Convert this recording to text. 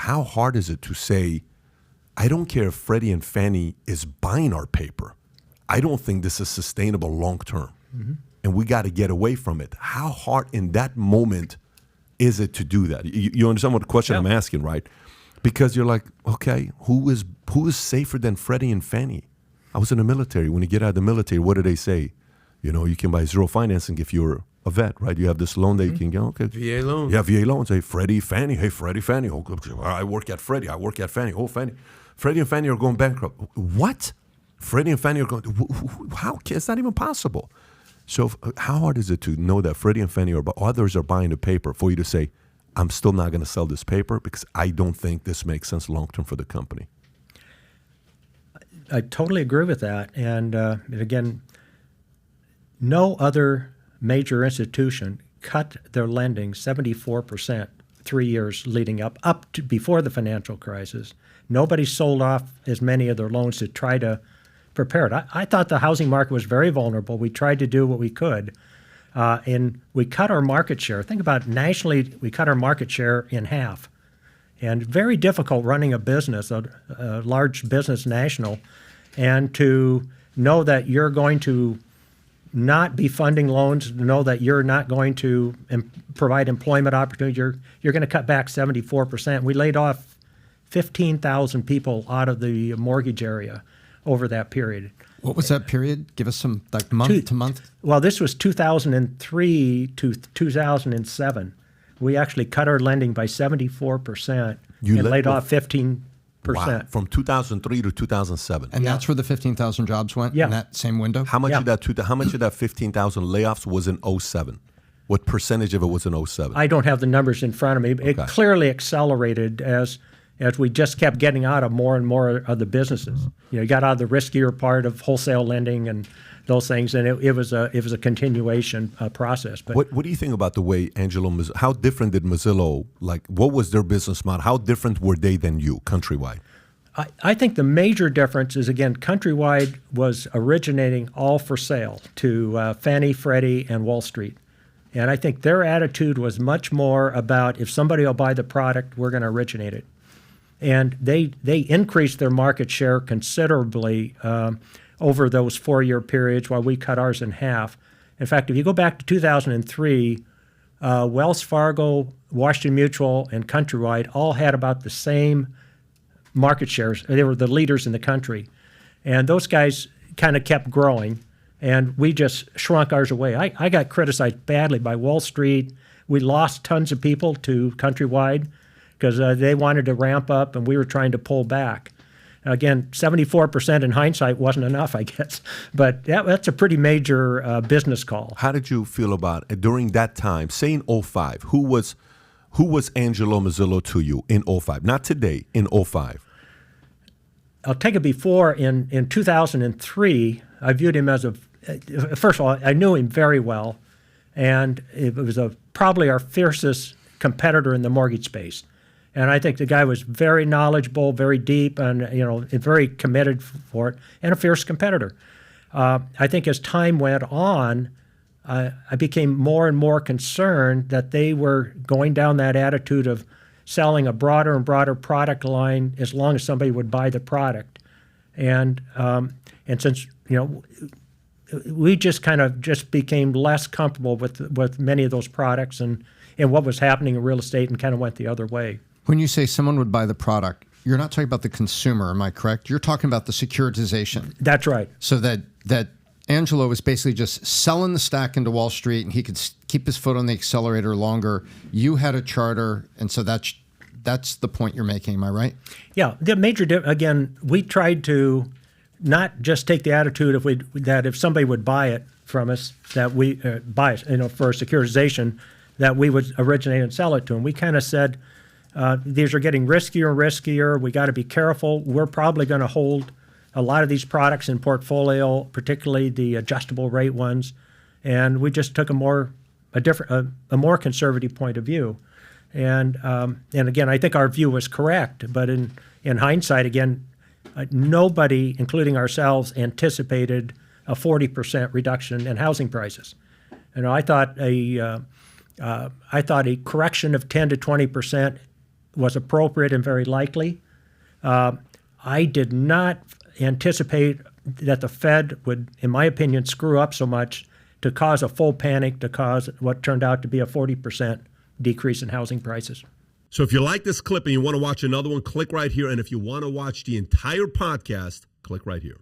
how hard is it to say, I don't care if Freddie and Fannie is buying our paper. I don't think this is sustainable long term. Mm-hmm. And we got to get away from it. How hard in that moment is it to do that? You understand what the question I'm asking, right? Because you're like, okay, who is safer than Freddie and Fannie? I was in the military. When you get out of the military, what do they say? You can buy zero financing if you're a vet, right? You have this loan that you can get. Okay. VA loan. Yeah, VA loans. Hey, Freddie, Fannie. Hey, Freddie, Fannie. Oh, I work at Freddie. I work at Fannie. Oh, Fannie. Freddie and Fannie are going bankrupt. What? Freddie and Fannie are going, how? It's not even possible. So how hard is it to know that Freddie and Fannie or others are buying the paper for you to say, I'm still not going to sell this paper because I don't think this makes sense long-term for the company? I totally agree with that. And again, no other major institution cut their lending 74% 3 years leading up to before the financial crisis. Nobody sold off as many of their loans to try to prepare it. I thought the housing market was very vulnerable. We tried to do what we could. And we cut our market share. Think about it, nationally, we cut our market share in half. And very difficult running a business, a large business national, and to know that you're going to not be funding loans, know that you're not going to provide employment opportunity, you're going to cut back 74%. We laid off 15,000 people out of the mortgage area over that period. What was that period? Give us some, like month to month? Well, this was 2003 to 2007. We actually cut our lending by 74% and laid off 15%. Wow. From 2003 to 2007. And that's where the 15,000 jobs went in that same window? How much of that 15,000 layoffs was in 07? What percentage of it was in 07? I don't have the numbers in front of me. It clearly accelerated as we just kept getting out of more and more of the businesses. You got out of the riskier part of wholesale lending and those things, and it was a continuation process. But what do you think about the way how different did Mozillo, what was their business model? How different were they than you, Countrywide? I think the major difference is, again, Countrywide was originating all for sale to Fannie, Freddie, and Wall Street. And I think their attitude was much more about, if somebody will buy the product, we're going to originate it. And they increased their market share considerably over those 4-year periods while we cut ours in half. In fact, if you go back to 2003, Wells Fargo, Washington Mutual, and Countrywide all had about the same market shares. They were the leaders in the country. And those guys kind of kept growing, and we just shrunk ours away. I got criticized badly by Wall Street. We lost tons of people to Countrywide because they wanted to ramp up and we were trying to pull back. Again, 74% in hindsight wasn't enough, I guess. But that's a pretty major business call. How did you feel about it during that time, say in 05? Who was Angelo Mozillo to you in 05? Not today, in 05. I'll take it before. In 2003, I viewed him as first of all, I knew him very well. And it was probably our fiercest competitor in the mortgage space. And I think the guy was very knowledgeable, very deep, and very committed for it, and a fierce competitor. I think as time went on, I became more and more concerned that they were going down that attitude of selling a broader and broader product line as long as somebody would buy the product. And since we just became less comfortable with many of those products and what was happening in real estate, and kind of went the other way. When you say someone would buy the product, you're not talking about the consumer, am I correct? You're talking about the securitization. That's right. So that Angelo was basically just selling the stack into Wall Street, and he could keep his foot on the accelerator longer. You had a charter, and so that's the point you're making, am I right? Yeah. The major again, we tried to not just take the attitude that if somebody would buy it from us, that we buy it, for a securitization, that we would originate and sell it to them. We kind of said, these are getting riskier and riskier. We got to be careful. We're probably going to hold a lot of these products in portfolio, particularly the adjustable rate ones, and we just took a more conservative point of view. And again, I think our view was correct. But in hindsight, again, nobody, including ourselves, anticipated a 40% reduction in housing prices. I thought a correction of 10 to 20% was appropriate and very likely. I did not anticipate that the Fed would, in my opinion, screw up so much to cause a full panic, to cause what turned out to be a 40% decrease in housing prices. So if you like this clip and you want to watch another one, click right here. And if you want to watch the entire podcast, click right here.